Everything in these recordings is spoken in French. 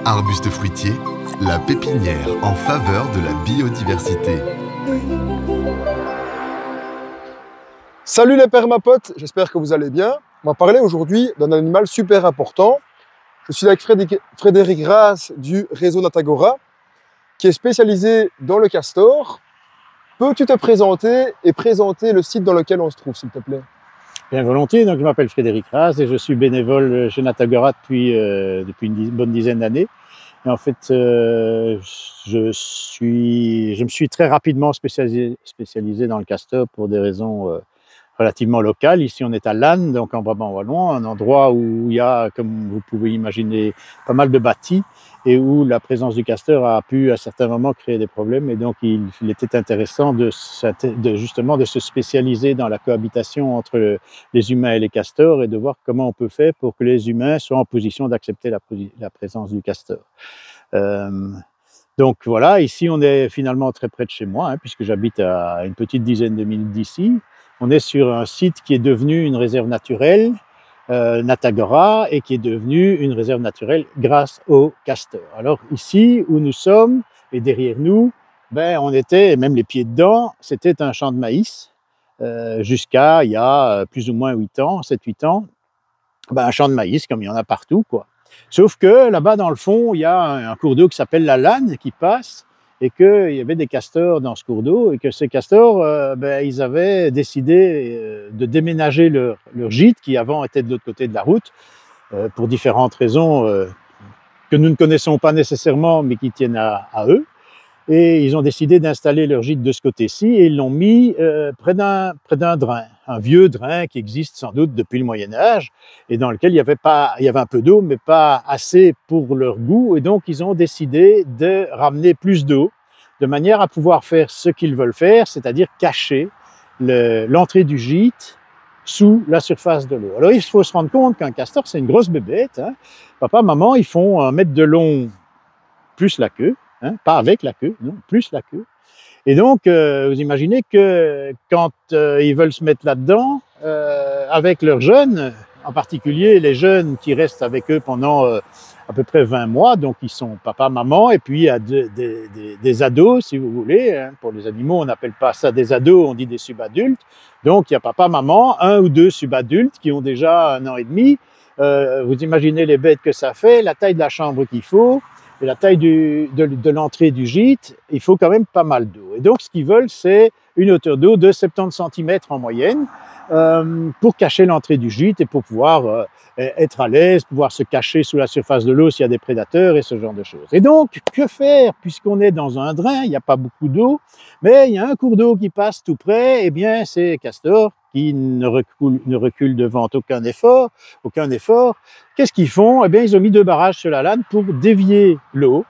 Arbuste fruitier, la pépinière en faveur de la biodiversité. Salut les permapotes, j'espère que vous allez bien. On va parler aujourd'hui d'un animal super important. Je suis avec Frédéric Grasse du réseau Natagora, qui est spécialisé dans le castor. Peux-tu te présenter et présenter le site dans lequel on se trouve, s'il te plaît? Bien volontiers, donc je m'appelle Frédéric Grasse et je suis bénévole chez Natagora depuis une bonne dizaine d'années. Et en fait, je me suis très rapidement spécialisé dans le castor pour des raisons relativement locales. Ici, on est à Lannes, donc en Brabant wallon, un endroit où il y a, comme vous pouvez imaginer, pas mal de bâtis et où la présence du castor a pu à certains moments créer des problèmes. Et donc, il était intéressant justement de se spécialiser dans la cohabitation entre les humains et les castors et de voir comment on peut faire pour que les humains soient en position d'accepter la présence du castor. Donc voilà, ici on est finalement très près de chez moi, puisque j'habite à une petite dizaine de minutes d'ici. On est sur un site qui est devenu une réserve naturelle, Natagora, et qui est devenu une réserve naturelle grâce au castor. Alors ici où nous sommes, et derrière nous, on était, même les pieds dedans, c'était un champ de maïs, jusqu'à il y a plus ou moins 8 ans, 7-8 ans, un champ de maïs comme il y en a partout, quoi. Sauf que là-bas dans le fond, il y a un cours d'eau qui s'appelle la Lanne qui passe, et qu'il y avait des castors dans ce cours d'eau, et que ces castors, ils avaient décidé de déménager leur gîte, qui avant était de l'autre côté de la route, pour différentes raisons que nous ne connaissons pas nécessairement, mais qui tiennent à eux. Et ils ont décidé d'installer leur gîte de ce côté-ci, et ils l'ont mis près d'un drain, un vieux drain qui existe sans doute depuis le Moyen-Âge, et dans lequel il y avait un peu d'eau, mais pas assez pour leur goût, et donc ils ont décidé de ramener plus d'eau, de manière à pouvoir faire ce qu'ils veulent faire, c'est-à-dire cacher l'entrée du gîte sous la surface de l'eau. Alors il faut se rendre compte qu'un castor, c'est une grosse bébête. Papa, maman, ils font 1 mètre de long plus la queue, pas avec la queue, non, plus la queue. Et donc, vous imaginez que quand ils veulent se mettre là-dedans, avec leurs jeunes, en particulier les jeunes qui restent avec eux pendant à peu près 20 mois, donc ils sont papa, maman, et puis il y a des ados, si vous voulez. Pour les animaux, on n'appelle pas ça des ados, on dit des subadultes. Donc il y a papa, maman, 1 ou 2 subadultes qui ont déjà 1 an et demi. Vous imaginez les bêtes que ça fait, la taille de la chambre qu'il faut, et la taille de l'entrée du gîte, il faut quand même pas mal d'eau. Et donc, ce qu'ils veulent, c'est une hauteur d'eau de 70 cm en moyenne pour cacher l'entrée du gîte et pour pouvoir être à l'aise, pouvoir se cacher sous la surface de l'eau s'il y a des prédateurs et ce genre de choses. Et donc, que faire puisqu'on est dans un drain, il n'y a pas beaucoup d'eau, mais il y a un cours d'eau qui passe tout près, eh bien, c'est castor qui ne recule devant aucun effort. Qu'est-ce qu'ils font? Eh bien, ils ont mis 2 barrages sur la Lanne pour dévier l'eau.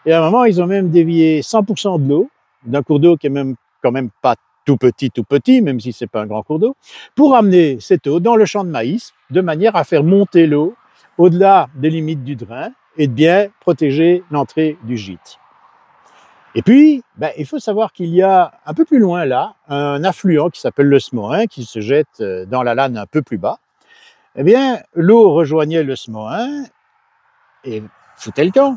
Et à un moment, ils ont même dévié 100% de l'eau, d'un cours d'eau qui est même quand même pas tout petit, même si c'est pas un grand cours d'eau, pour amener cette eau dans le champ de maïs, de manière à faire monter l'eau au-delà des limites du drain et de bien protéger l'entrée du gîte. Et puis, il faut savoir qu'il y a un peu plus loin là, un affluent qui s'appelle le Smohain, qui se jette dans la Lanne un peu plus bas. Eh bien, l'eau rejoignait le Smohain et foutait le camp.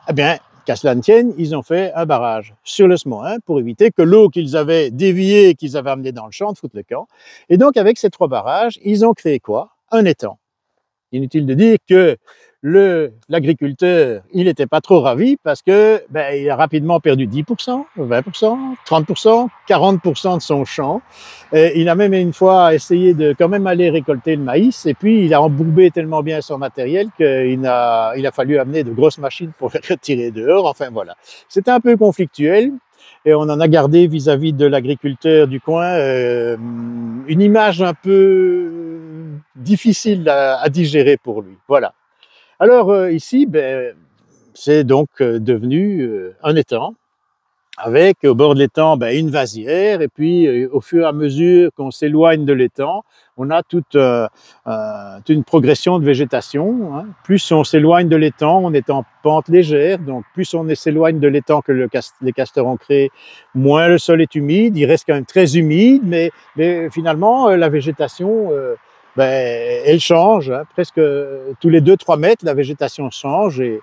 Eh bien, qu'à cela ne tienne, ils ont fait un barrage sur le Smohain pour éviter que l'eau qu'ils avaient déviée, qu'ils avaient amenée dans le champ, foute le camp. Et donc, avec ces 3 barrages, ils ont créé quoi? Un étang. Inutile de dire que l'agriculteur, il n'était pas trop ravi parce que il a rapidement perdu 10%, 20%, 30%, 40% de son champ. Et il a même une fois essayé de quand même aller récolter le maïs et puis il a embourbé tellement bien son matériel qu'il a fallu amener de grosses machines pour le retirer dehors. Enfin voilà, c'était un peu conflictuel. Et on en a gardé vis-à-vis de l'agriculteur du coin une image un peu difficile à digérer pour lui. Voilà. Alors ici, c'est donc devenu un étang, avec au bord de l'étang une vasière, et puis au fur et à mesure qu'on s'éloigne de l'étang, on a toute une progression de végétation. Plus on s'éloigne de l'étang, on est en pente légère, donc plus on s'éloigne de l'étang que les castors ont créé, moins le sol est humide. Il reste quand même très humide, mais finalement la végétation elle change, hein, presque tous les 2-3 mètres, la végétation change et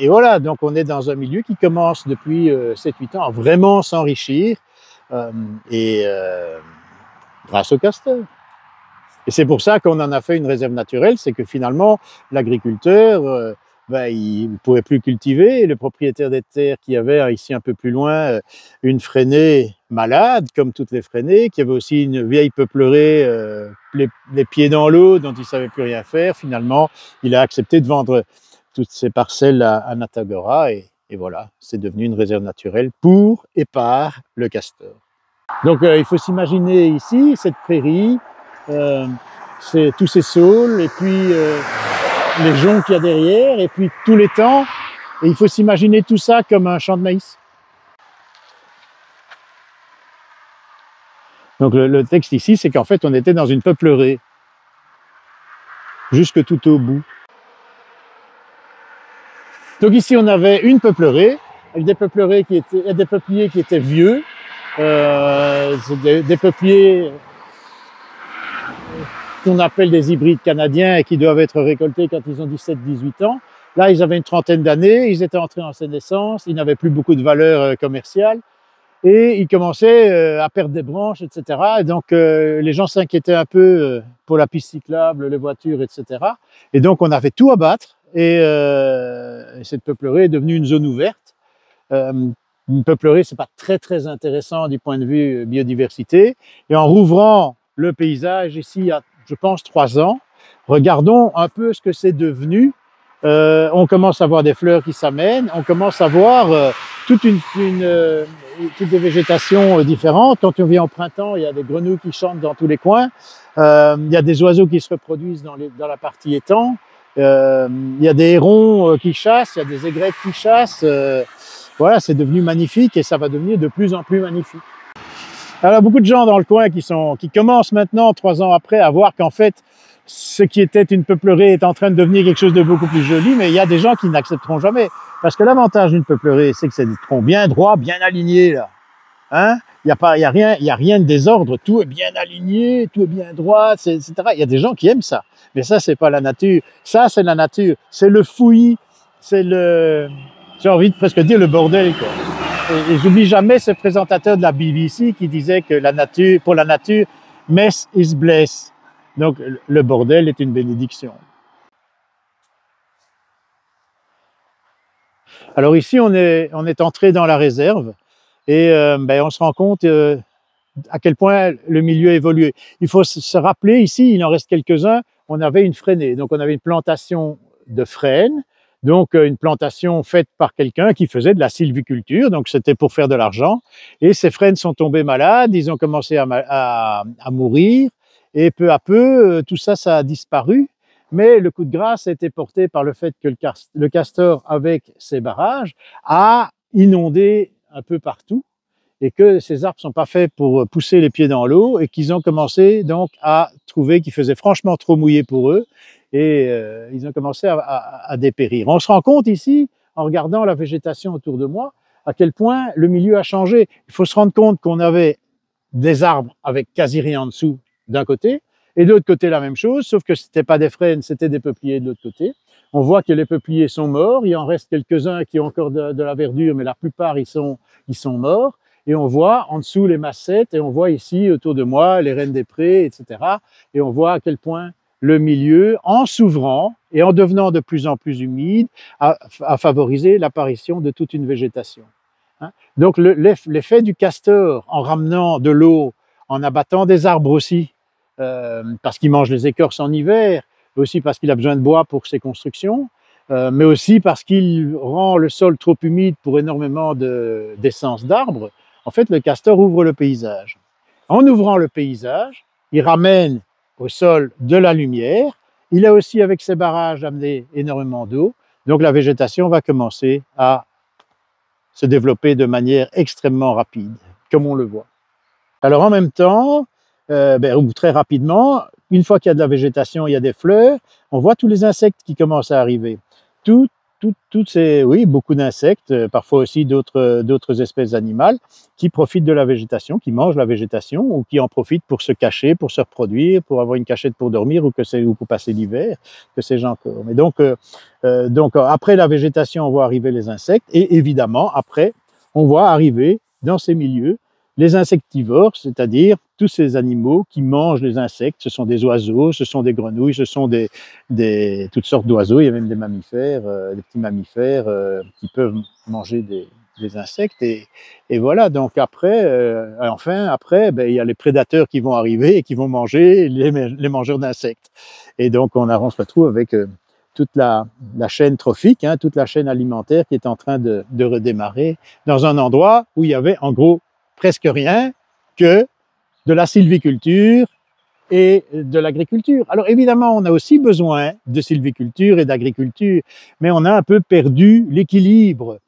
voilà, donc on est dans un milieu qui commence depuis 7-8 ans à vraiment s'enrichir grâce au castor. Et c'est pour ça qu'on en a fait une réserve naturelle, c'est que finalement, l'agriculteur, il ne pouvait plus cultiver. Le propriétaire des terres qui avait ici un peu plus loin une freinée malade, comme toutes les frainées, qui avait aussi une vieille peuplerée, les pieds dans l'eau, dont il ne savait plus rien faire. Finalement, il a accepté de vendre toutes ces parcelles à Natagora et voilà, c'est devenu une réserve naturelle pour et par le castor. Donc il faut s'imaginer ici cette prairie, c'est tous ces saules et puis les joncs qu'il y a derrière et puis tout l'étang. Et il faut s'imaginer tout ça comme un champ de maïs. Donc le texte ici, c'est qu'en fait on était dans une peuplerée jusque tout au bout. Donc ici on avait une peuplerée avec des peupliers qui étaient vieux, des peupliers qu'on appelle des hybrides canadiens et qui doivent être récoltés quand ils ont 17-18 ans. Là, ils avaient une trentaine d'années, ils étaient entrés en sénescence, ils n'avaient plus beaucoup de valeur commerciale et ils commençaient à perdre des branches, etc. Et donc, les gens s'inquiétaient un peu pour la piste cyclable, les voitures, etc. Et donc, on a fait tout abattre et cette peuplerée est devenue une zone ouverte. Une peuplerée, c'est pas très intéressant du point de vue biodiversité. Et en rouvrant le paysage ici, il y a, je pense, 3 ans, regardons un peu ce que c'est devenu. On commence à voir des fleurs qui s'amènent, on commence à voir toutes des végétations différentes. Quand on vient au printemps, il y a des grenouilles qui chantent dans tous les coins, il y a des oiseaux qui se reproduisent dans la partie étang, il y a des hérons qui chassent, il y a des aigrettes qui chassent. Voilà, c'est devenu magnifique et ça va devenir de plus en plus magnifique. Alors, beaucoup de gens dans le coin qui commencent maintenant, 3 ans après, à voir qu'en fait, ce qui était une peuplerée est en train de devenir quelque chose de beaucoup plus joli, mais il y a des gens qui n'accepteront jamais. Parce que l'avantage d'une peuplerée, c'est que c'est des troncs bien droits, bien alignés, là. Hein? Il y a rien de désordre, tout est bien aligné, tout est bien droit, etc. Il y a des gens qui aiment ça. Mais ça, c'est pas la nature. Ça, c'est la nature. C'est le fouillis, c'est j'ai envie de presque dire le bordel, quoi. Et j'oublie jamais ce présentateur de la BBC qui disait que pour la nature, mess is bliss. Donc, le bordel est une bénédiction. Alors ici, on est entré dans la réserve et on se rend compte à quel point le milieu a évolué. Il faut se rappeler, ici, il en reste quelques-uns, on avait une freinée. Donc, on avait une plantation de frênes, donc une plantation faite par quelqu'un qui faisait de la sylviculture, donc c'était pour faire de l'argent. Et ces frênes sont tombés malades, ils ont commencé à mourir, et peu à peu, tout ça, ça a disparu. Mais le coup de grâce a été porté par le fait que le castor, avec ses barrages, a inondé un peu partout, et que ces arbres ne sont pas faits pour pousser les pieds dans l'eau, et qu'ils ont commencé donc à trouver qu'il faisait franchement trop mouillé pour eux, et ils ont commencé à dépérir. On se rend compte ici, en regardant la végétation autour de moi, à quel point le milieu a changé. Il faut se rendre compte qu'on avait des arbres avec quasi rien en dessous d'un côté, et de l'autre côté la même chose, sauf que ce n'était pas des frênes, c'était des peupliers de l'autre côté. On voit que les peupliers sont morts, il en reste quelques-uns qui ont encore de la verdure, mais la plupart ils sont morts. Et on voit en dessous les massettes, et on voit ici autour de moi les rennes des prés, etc. Et on voit à quel point le milieu, en s'ouvrant et en devenant de plus en plus humide, a favorisé l'apparition de toute une végétation. Donc l'effet du castor, en ramenant de l'eau, en abattant des arbres aussi, parce qu'il mange les écorces en hiver, aussi parce qu'il a besoin de bois pour ses constructions, mais aussi parce qu'il rend le sol trop humide pour énormément d'essence d'arbres. En fait, le castor ouvre le paysage. En ouvrant le paysage, il ramène au sol de la lumière. Il a aussi, avec ses barrages, amené énormément d'eau. Donc, la végétation va commencer à se développer de manière extrêmement rapide, comme on le voit. Alors, en même temps, ou très rapidement, une fois qu'il y a de la végétation, il y a des fleurs, on voit tous les insectes qui commencent à arriver. Tous oui, beaucoup d'insectes, parfois aussi d'autres espèces animales qui profitent de la végétation, qui mangent la végétation ou qui en profitent pour se cacher, pour se reproduire, pour avoir une cachette pour dormir ou pour passer l'hiver, que sais-je encore. Mais donc après la végétation, on voit arriver les insectes et évidemment après, on voit arriver dans ces milieux les insectivores, c'est-à-dire tous ces animaux qui mangent les insectes. Ce sont des oiseaux, ce sont des grenouilles, ce sont toutes sortes d'oiseaux. Il y a même des mammifères, des petits mammifères qui peuvent manger des insectes. Et voilà, donc après, ben, il y a les prédateurs qui vont arriver et qui vont manger les mangeurs d'insectes. Et donc, on se retrouve avec toute la chaîne trophique, hein, toute la chaîne alimentaire qui est en train de redémarrer dans un endroit où il y avait en gros presque rien que de la sylviculture et de l'agriculture. Alors évidemment, on a aussi besoin de sylviculture et d'agriculture, mais on a un peu perdu l'équilibre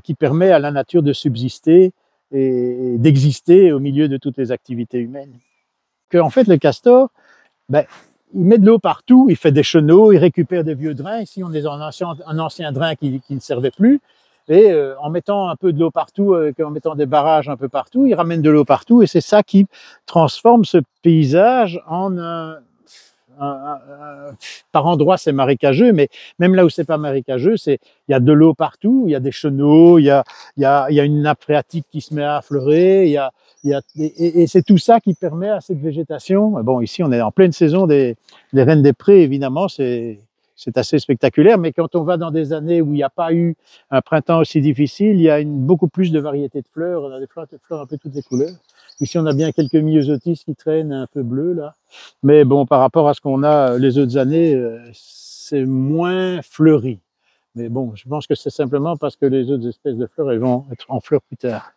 qui permet à la nature de subsister et d'exister au milieu de toutes les activités humaines. En fait, le castor, ben, il met de l'eau partout, il fait des chenaux, il récupère des vieux drains. Ici, on est dans un ancien drain qui ne servait plus. Et en mettant un peu de l'eau partout, en mettant des barrages un peu partout, il ramène de l'eau partout et c'est ça qui transforme ce paysage en par endroits c'est marécageux, mais même là où c'est pas marécageux, il y a de l'eau partout, il y a des chenaux, il y a une nappe phréatique qui se met à affleurer, et c'est tout ça qui permet à cette végétation. Bon, ici on est en pleine saison des rennes des prés, évidemment, c'est assez spectaculaire, mais quand on va dans des années où il n'y a pas eu un printemps aussi difficile, il y a beaucoup plus de variétés de fleurs. On a des fleurs un peu toutes les couleurs. Ici, on a bien quelques myosotis qui traînent un peu bleus, là. Mais bon, par rapport à ce qu'on a les autres années, c'est moins fleuri. Mais bon, je pense que c'est simplement parce que les autres espèces de fleurs, elles vont être en fleurs plus tard.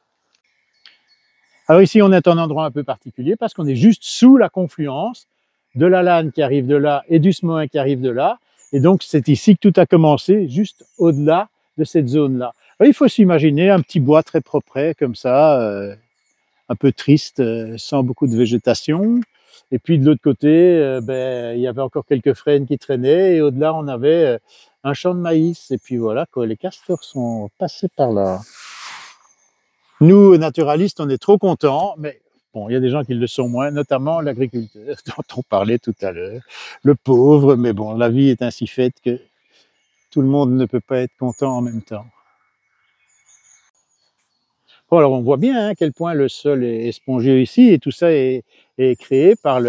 Alors ici, on est en un endroit un peu particulier parce qu'on est juste sous la confluence de la Lanne qui arrive de là et du Smoin qui arrive de là. Et donc, c'est ici que tout a commencé, juste au-delà de cette zone-là. Il faut s'imaginer un petit bois très propre, comme ça, un peu triste, sans beaucoup de végétation. Et puis, de l'autre côté, ben, il y avait encore quelques frênes qui traînaient. Et au-delà, on avait un champ de maïs. Et puis voilà, quoi, les castors sont passés par là. Nous, naturalistes, on est trop contents, mais bon, il y a des gens qui le sont moins, notamment l'agriculteur dont on parlait tout à l'heure, le pauvre, mais bon, la vie est ainsi faite que tout le monde ne peut pas être content en même temps. Bon, alors on voit bien à quel point le sol est spongieux ici, et tout ça est créé par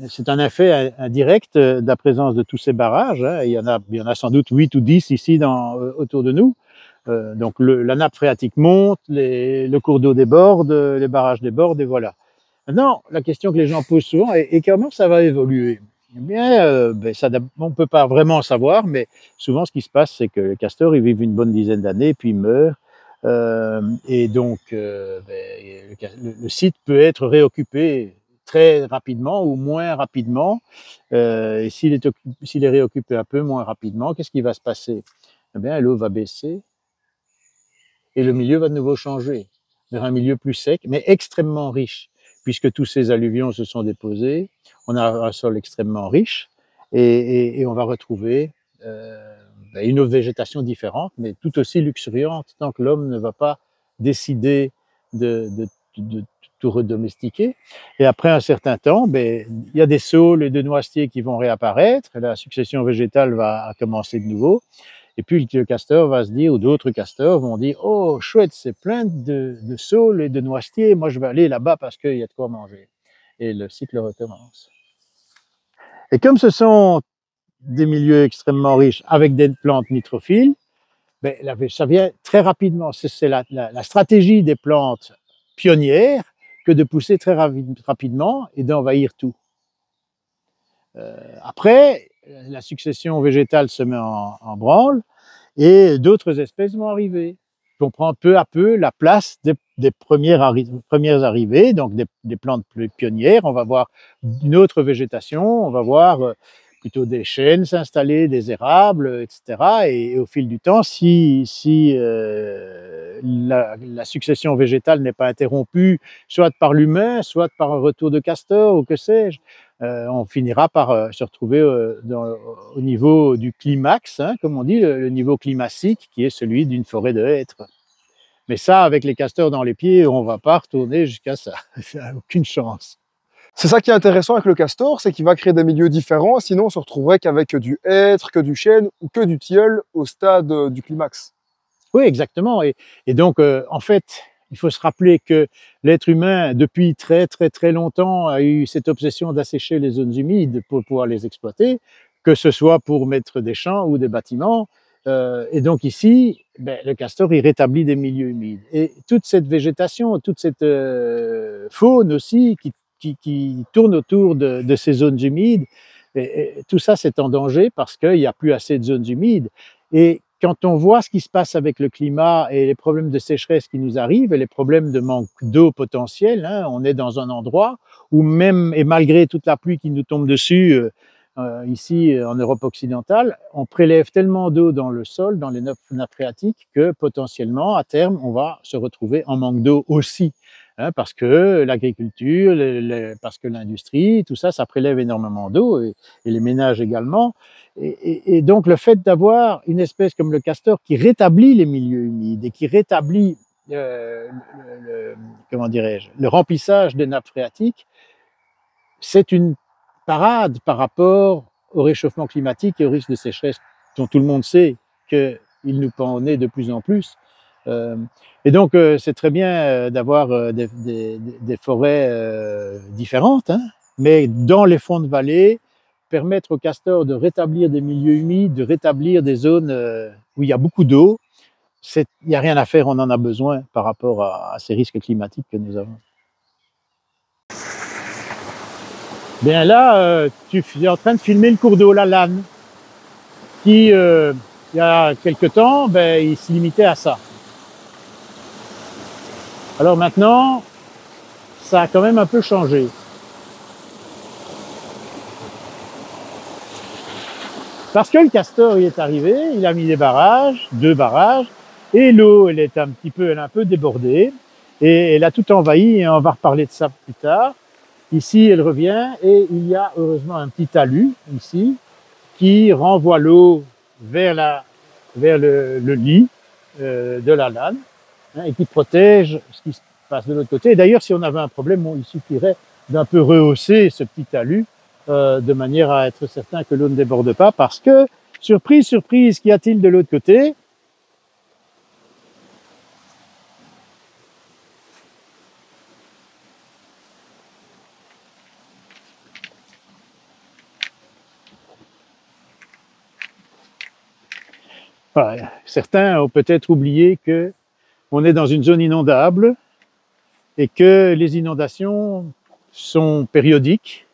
c'est un effet indirect de la présence de tous ces barrages, hein. Il y en a sans doute 8 ou 10 ici autour de nous. Donc la nappe phréatique monte, le cours d'eau déborde, les barrages débordent, et voilà. Maintenant, la question que les gens posent souvent est comment ça va évoluer? Eh bien, on ne peut pas vraiment savoir, mais souvent ce qui se passe, c'est que les castors, ils vivent une bonne dizaine d'années, puis ils meurent. Et donc, le site peut être réoccupé très rapidement ou moins rapidement. Et s'il est réoccupé un peu moins rapidement, qu'est-ce qui va se passer? Eh bien, l'eau va baisser et le milieu va de nouveau changer vers un milieu plus sec, mais extrêmement riche, puisque tous ces alluvions se sont déposés. On a un sol extrêmement riche et on va retrouver une autre végétation différente, mais tout aussi luxuriante, tant que l'homme ne va pas décider de tout redomestiquer. Et après un certain temps, il y a des saules et des noisetiers qui vont réapparaître, la succession végétale va commencer de nouveau. Et puis le castor va se dire, ou d'autres castors vont dire, oh chouette, c'est plein de saules et de noisetiers, moi je vais aller là-bas parce qu'il y a de quoi manger. Et le cycle recommence. Et comme ce sont des milieux extrêmement riches avec des plantes nitrophiles, ça vient très rapidement. C'est la stratégie des plantes pionnières que de pousser très rapidement et d'envahir tout. Après, la succession végétale se met en branle et d'autres espèces vont arriver. On prend peu à peu la place des premières arrivées, donc des plantes plus pionnières. On va voir une autre végétation, on va voir plutôt des chênes s'installer, des érables, etc. Et au fil du temps, si la succession végétale n'est pas interrompue, soit par l'humain, soit par un retour de castor, ou que sais-je, on finira par se retrouver au niveau du climax, hein, comme on dit, le niveau climatique, qui est celui d'une forêt de hêtres. Mais ça, avec les castors dans les pieds, on ne va pas retourner jusqu'à ça. Ça n'a aucune chance. C'est ça qui est intéressant avec le castor, c'est qu'il va créer des milieux différents, sinon on se retrouverait qu'avec du hêtre, que du chêne ou que du tilleul au stade du climax. Oui, exactement. Et donc, en fait, il faut se rappeler que l'être humain, depuis très très très longtemps, a eu cette obsession d'assécher les zones humides pour pouvoir les exploiter, que ce soit pour mettre des champs ou des bâtiments. Et donc ici, le castor, il rétablit des milieux humides. Et toute cette végétation, toute cette faune aussi qui tourne autour de ces zones humides, et tout ça, c'est en danger parce qu'il n'y a plus assez de zones humides. Et quand on voit ce qui se passe avec le climat et les problèmes de sécheresse qui nous arrivent et les problèmes de manque d'eau potentielle, hein, on est dans un endroit où même, et malgré toute la pluie qui nous tombe dessus, ici en Europe occidentale, on prélève tellement d'eau dans le sol, dans les nappes phréatiques, que potentiellement, à terme, on va se retrouver en manque d'eau aussi. Hein, parce que l'agriculture, parce que l'industrie, tout ça, ça prélève énormément d'eau, et les ménages également. Et donc, le fait d'avoir une espèce comme le castor qui rétablit les milieux humides et qui rétablit, comment dirais-je, le remplissage des nappes phréatiques, c'est une parade par rapport au réchauffement climatique et au risque de sécheresse dont tout le monde sait qu'il nous pend au nez de plus en plus. Et donc, c'est très bien d'avoir des forêts différentes, hein, mais dans les fonds de vallée, permettre aux castors de rétablir des milieux humides, de rétablir des zones où il y a beaucoup d'eau, il n'y a rien à faire, on en a besoin par rapport à ces risques climatiques que nous avons. Bien là, tu es en train de filmer le cours d'eau, la Lanne, qui, il y a quelque temps, il se limitait à ça. Alors maintenant, ça a quand même un peu changé. Parce que le castor il est arrivé, il a mis des barrages, 2 barrages, et l'eau, elle a un peu débordée, et elle a tout envahi, et on va reparler de ça plus tard. Ici, elle revient, et il y a heureusement un petit talus, ici, qui renvoie l'eau vers le lit de la Lanne, hein, et qui protège ce qui se passe de l'autre côté. Et d'ailleurs, si on avait un problème, il suffirait d'un peu rehausser ce petit talus, de manière à être certain que l'eau ne déborde pas, parce que, surprise, surprise, qu'y a-t-il de l'autre côté? Enfin, certains ont peut-être oublié que on est dans une zone inondable et que les inondations sont périodiques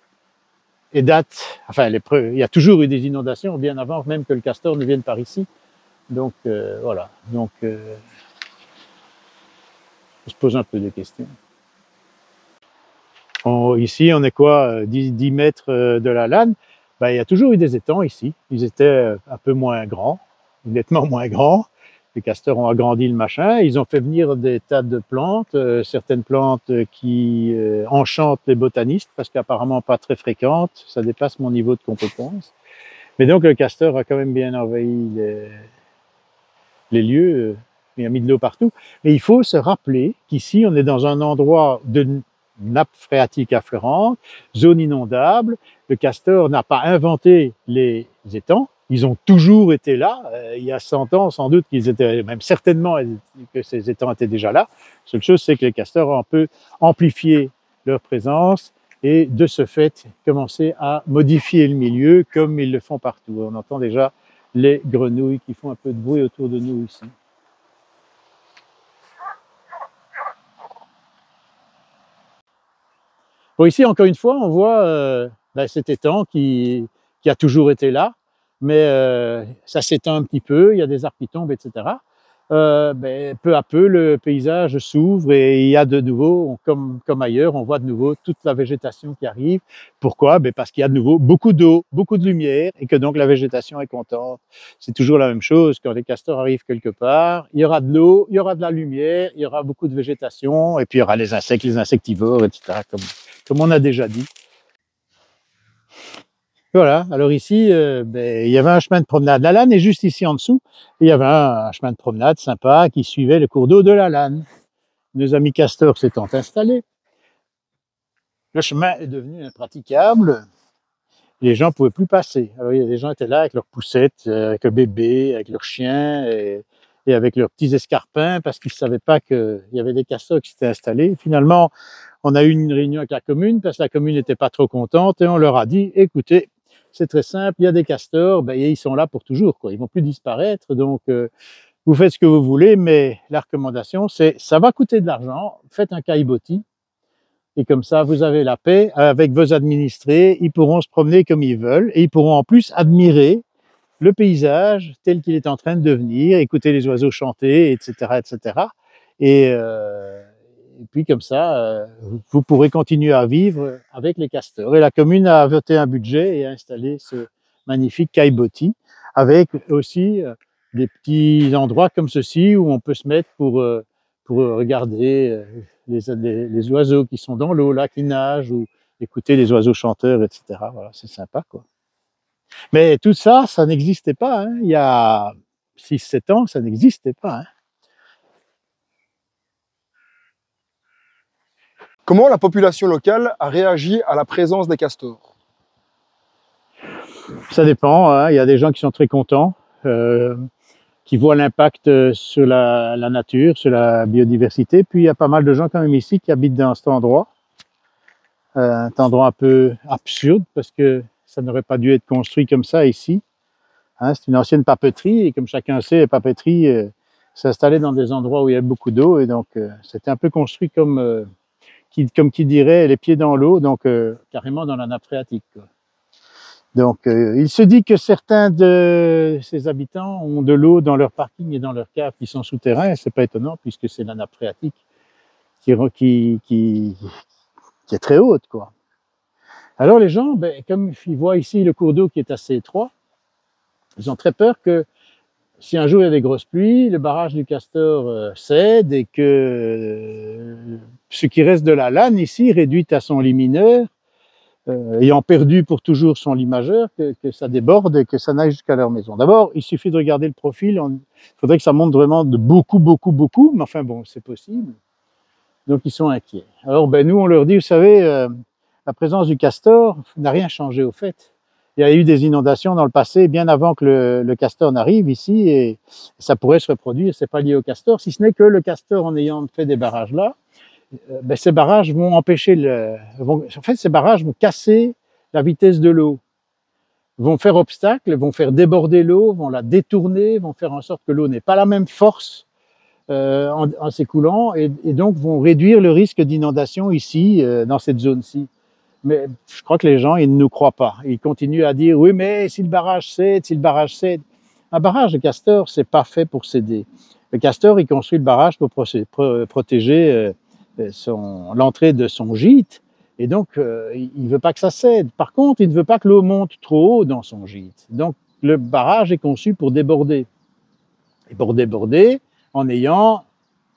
et datent, enfin, il y a toujours eu des inondations bien avant même que le castor ne vienne par ici. Donc, voilà. Donc, on se pose un peu de questions. Ici, on est quoi, 10 mètres de la Lanne. Il y a toujours eu des étangs ici. Ils étaient un peu moins grands, nettement moins grands. Les castors ont agrandi le machin. Ils ont fait venir des tas de plantes, certaines plantes qui enchantent les botanistes parce qu'apparemment pas très fréquentes. Ça dépasse mon niveau de compétence. Mais donc, le castor a quand même bien envahi les lieux. Il a mis de l'eau partout. Mais il faut se rappeler qu'ici, on est dans un endroit de nappe phréatique affleurante, zone inondable. Le castor n'a pas inventé les étangs. Ils ont toujours été là. Il y a 100 ans, sans doute qu'ils étaient, même certainement que ces étangs étaient déjà là. La seule chose, c'est que les castors ont un peu amplifié leur présence et de ce fait, commencé à modifier le milieu comme ils le font partout. On entend déjà les grenouilles qui font un peu de bruit autour de nous ici. Bon, ici, encore une fois, on voit cet étang qui a toujours été là, mais ça s'étend un petit peu, il y a des arbres qui tombent, etc. Peu à peu, le paysage s'ouvre et il y a de nouveau, comme ailleurs, on voit de nouveau toute la végétation qui arrive. Pourquoi? Parce qu'il y a de nouveau beaucoup d'eau, beaucoup de lumière et que donc la végétation est contente. C'est toujours la même chose, quand les castors arrivent quelque part, il y aura de l'eau, il y aura de la lumière, il y aura beaucoup de végétation et puis il y aura les insectes, les insectivores, etc., comme on a déjà dit. Voilà, alors ici, il y avait un chemin de promenade. La Lanne est juste ici en dessous. Et il y avait un chemin de promenade sympa qui suivait le cours d'eau de la Lanne. Nos amis castors s'étant installés, le chemin est devenu impraticable. Les gens ne pouvaient plus passer. Alors, les gens étaient là avec leurs poussettes, avec le bébé, avec leurs chiens et avec leurs petits escarpins parce qu'ils ne savaient pas qu'il y avait des castors qui s'étaient installés. Finalement, on a eu une réunion avec la commune parce que la commune n'était pas trop contente et on leur a dit, écoutez, c'est très simple, il y a des castors, ils sont là pour toujours, quoi. Ils ne vont plus disparaître, donc vous faites ce que vous voulez, mais la recommandation, c'est ça va coûter de l'argent, faites un caillebotis, et comme ça, vous avez la paix avec vos administrés, ils pourront se promener comme ils veulent, et ils pourront en plus admirer le paysage tel qu'il est en train de devenir, écouter les oiseaux chanter, etc., etc. Et puis comme ça, vous pourrez continuer à vivre avec les castors. Et la commune a voté un budget et a installé ce magnifique caillebotis, avec aussi des petits endroits comme ceci où on peut se mettre pour regarder les oiseaux qui sont dans l'eau, là, qui nagent, ou écouter les oiseaux chanteurs, etc. Voilà, c'est sympa, quoi. Mais tout ça, ça n'existait pas, hein. Il y a 6-7 ans, ça n'existait pas, hein. Comment la population locale a réagi à la présence des castors? Ça dépend, hein. Il y a des gens qui sont très contents, qui voient l'impact sur la nature, sur la biodiversité. Puis il y a pas mal de gens quand même ici qui habitent dans cet endroit. Un endroit un peu absurde parce que ça n'aurait pas dû être construit comme ça ici. Hein, c'est une ancienne papeterie et comme chacun sait, les papeteries s'installaient dans des endroits où il y avait beaucoup d'eau et donc c'était un peu construit comme qui dirait les pieds dans l'eau, donc carrément dans la nappe phréatique, quoi. Donc il se dit que certains de ces habitants ont de l'eau dans leur parking et dans leur cave qui sont souterrains. C'est pas étonnant puisque c'est la nappe phréatique qui est très haute, quoi. Alors les gens, comme ils voient ici le cours d'eau qui est assez étroit, ils ont très peur que si un jour il y a des grosses pluies, le barrage du Castor cède et que ce qui reste de la Lanne ici, réduite à son lit mineur, ayant perdu pour toujours son lit majeur, que ça déborde et que ça n'aille jusqu'à leur maison. D'abord, il suffit de regarder le profil, il faudrait que ça monte vraiment de beaucoup, mais enfin bon, c'est possible. Donc ils sont inquiets. Alors nous, on leur dit, vous savez, la présence du castor n'a rien changé au fait. Il y a eu des inondations dans le passé, bien avant que le castor n'arrive ici, et ça pourrait se reproduire, c'est pas lié au castor, si ce n'est que le castor, en ayant fait des barrages là, ces barrages vont empêcher ces barrages vont casser la vitesse de l'eau, vont faire obstacle, vont faire déborder l'eau, vont la détourner, vont faire en sorte que l'eau n'ait pas la même force en s'écoulant et donc vont réduire le risque d'inondation ici, dans cette zone-ci. Mais je crois que les gens, ils ne nous croient pas. Ils continuent à dire, oui, mais si le barrage cède, si le barrage cède. Un barrage de castor, c'est pas fait pour céder. Le castor, il construit le barrage pour protéger l'entrée de son gîte. Et donc, il ne veut pas que ça cède. Par contre, il ne veut pas que l'eau monte trop haut dans son gîte. Donc, le barrage est conçu pour déborder. Et pour déborder, en ayant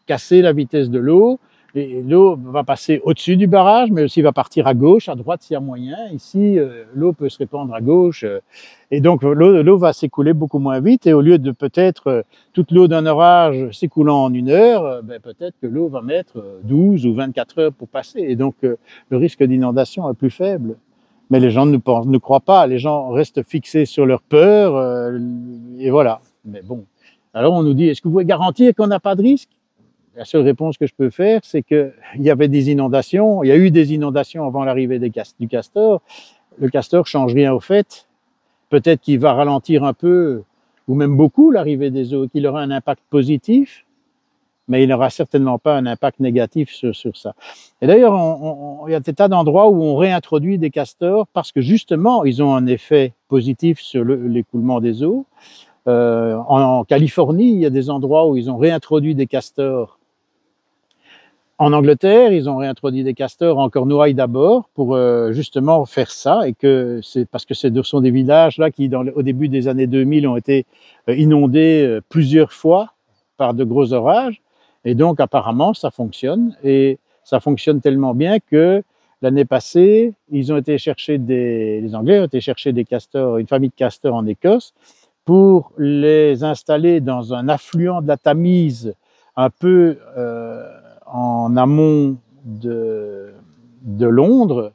cassé la vitesse de l'eau, et l'eau va passer au-dessus du barrage, mais aussi va partir à gauche, à droite s'il y a moyen. Ici, l'eau peut se répandre à gauche, et donc l'eau va s'écouler beaucoup moins vite. Et au lieu de peut-être toute l'eau d'un orage s'écoulant en 1 heure, peut-être que l'eau va mettre 12 ou 24 heures pour passer. Et donc le risque d'inondation est plus faible. Mais les gens ne croient pas, les gens restent fixés sur leur peur, et voilà. Mais bon, alors on nous dit, est-ce que vous pouvez garantir qu'on n'a pas de risque? La seule réponse que je peux faire, c'est qu'il y avait des inondations, il y a eu des inondations avant l'arrivée du castor. Le castor change rien au fait. Peut-être qu'il va ralentir un peu, ou même beaucoup, l'arrivée des eaux, qu'il aura un impact positif, mais il n'aura certainement pas un impact négatif sur ça. Et d'ailleurs, il y a des tas d'endroits où on réintroduit des castors parce que justement, ils ont un effet positif sur l'écoulement des eaux. En Californie, il y a des endroits où ils ont réintroduit des castors. En Angleterre, ils ont réintroduit des castors en Cornouailles d'abord pour justement faire ça, et que c'est parce que ce sont des villages là qui, au début des années 2000, ont été inondés plusieurs fois par de gros orages, et donc apparemment ça fonctionne, et ça fonctionne tellement bien que l'année passée, ils ont été chercher les Anglais ont été chercher des castors, une famille de castors en Écosse, pour les installer dans un affluent de la Tamise, un peu en amont de Londres,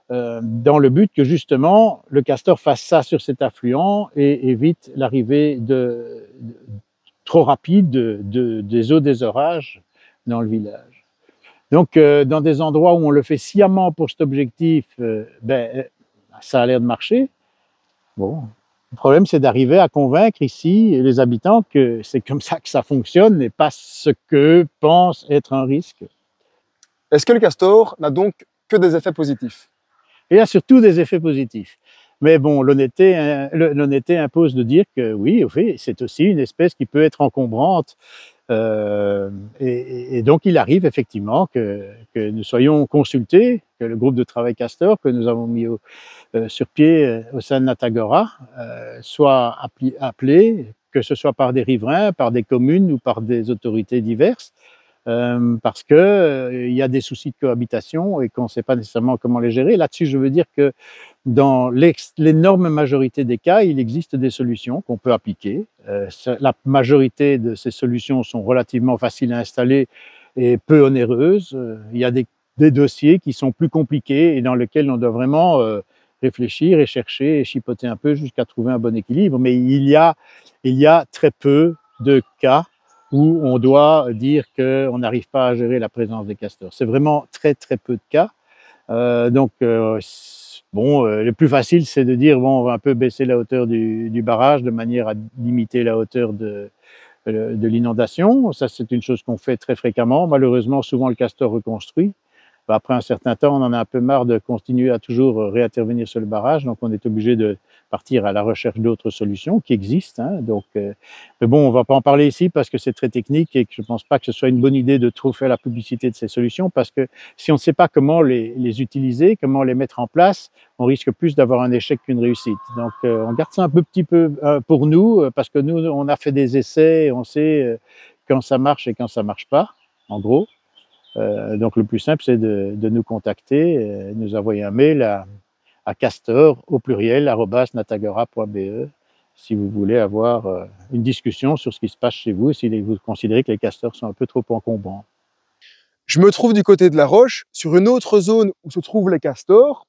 dans le but que justement le castor fasse ça sur cet affluent et évite l'arrivée trop rapide des eaux des orages dans le village. Donc, dans des endroits où on le fait sciemment pour cet objectif, ça a l'air de marcher. Bon, le problème, c'est d'arriver à convaincre ici les habitants que c'est comme ça que ça fonctionne et pas ce que pensent être un risque. Est-ce que le castor n'a donc que des effets positifs? Et il y a surtout des effets positifs. Mais bon, l'honnêteté impose de dire que oui, au fait, c'est aussi une espèce qui peut être encombrante. Et donc, il arrive effectivement que nous soyons consultés, que le groupe de travail castor que nous avons mis sur pied au sein de Natagora soit appelé, que ce soit par des riverains, par des communes ou par des autorités diverses, parce qu'il y a des soucis de cohabitation et qu'on ne sait pas nécessairement comment les gérer. Là-dessus, je veux dire que dans l'énorme majorité des cas, il existe des solutions qu'on peut appliquer. La majorité de ces solutions sont relativement faciles à installer et peu onéreuses. Il y a des dossiers qui sont plus compliqués et dans lesquels on doit vraiment réfléchir et chercher et chipoter un peu jusqu'à trouver un bon équilibre. Mais il y a très peu de cas où on doit dire qu'on n'arrive pas à gérer la présence des castors. C'est vraiment très, très peu de cas. Le plus facile, c'est de dire, bon, on va un peu baisser la hauteur du barrage de manière à limiter la hauteur de l'inondation. Ça, c'est une chose qu'on fait très fréquemment. Malheureusement, souvent, le castor reconstruit. Après un certain temps, on en a un peu marre de continuer à toujours réintervenir sur le barrage, donc on est obligé de partir à la recherche d'autres solutions qui existent. Mais bon, on ne va pas en parler ici parce que c'est très technique et que je ne pense pas que ce soit une bonne idée de trop faire la publicité de ces solutions, parce que si on ne sait pas comment les utiliser, comment les mettre en place, on risque plus d'avoir un échec qu'une réussite. Donc on garde ça un petit peu pour nous, parce que nous, on a fait des essais et on sait quand ça marche et quand ça ne marche pas, en gros. Donc le plus simple, c'est de nous contacter, nous envoyer un mail à castor au pluriel @natagora.be si vous voulez avoir une discussion sur ce qui se passe chez vous, si vous considérez que les castors sont un peu trop encombrants. Je me trouve du côté de la Roche, sur une autre zone où se trouvent les castors.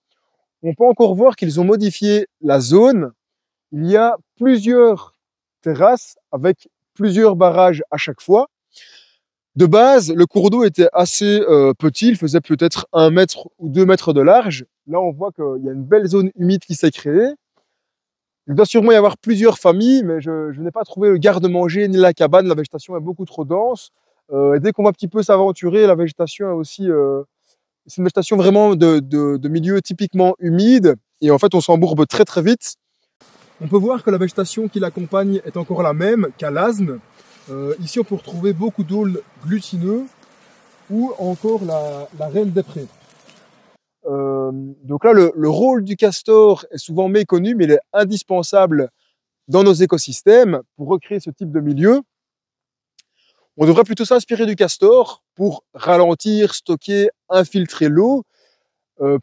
On peut encore voir qu'ils ont modifié la zone. Il y a plusieurs terrasses avec plusieurs barrages à chaque fois. De base, le cours d'eau était assez petit, il faisait peut-être 1 mètre ou 2 mètres de large. Là, on voit qu'il y a une belle zone humide qui s'est créée. Il doit sûrement y avoir plusieurs familles, mais je n'ai pas trouvé le garde-manger ni la cabane. La végétation est beaucoup trop dense. Et dès qu'on va un petit peu s'aventurer, la végétation est aussi... c'est une végétation vraiment de milieu typiquement humide. Et en fait, on s'embourbe très très vite. On peut voir que la végétation qui l'accompagne est encore la même qu'à l'Asne. Ici, on peut retrouver beaucoup d'aules glutineux ou encore la reine des prés. Donc là, le rôle du castor est souvent méconnu, mais il est indispensable dans nos écosystèmes pour recréer ce type de milieu. On devrait plutôt s'inspirer du castor pour ralentir, stocker, infiltrer l'eau,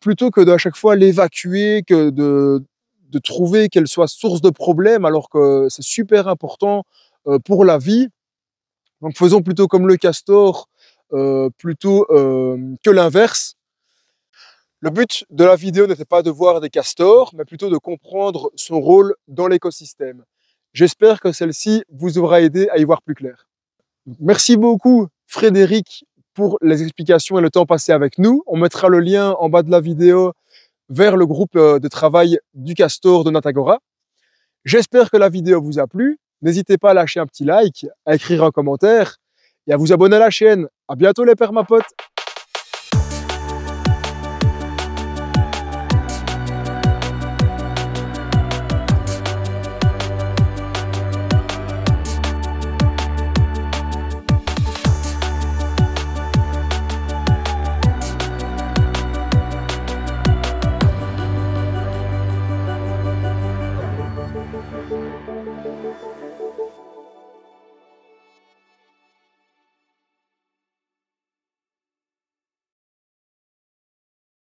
plutôt que à chaque fois l'évacuer, que de trouver qu'elle soit source de problèmes, alors que c'est super important pour la vie. Donc faisons plutôt comme le castor, plutôt que l'inverse. Le but de la vidéo n'était pas de voir des castors, mais plutôt de comprendre son rôle dans l'écosystème. J'espère que celle-ci vous aura aidé à y voir plus clair. Merci beaucoup Frédéric pour les explications et le temps passé avec nous. On mettra le lien en bas de la vidéo vers le groupe de travail du castor de Natagora. J'espère que la vidéo vous a plu. N'hésitez pas à lâcher un petit like, à écrire un commentaire et à vous abonner à la chaîne. À bientôt les permapotes!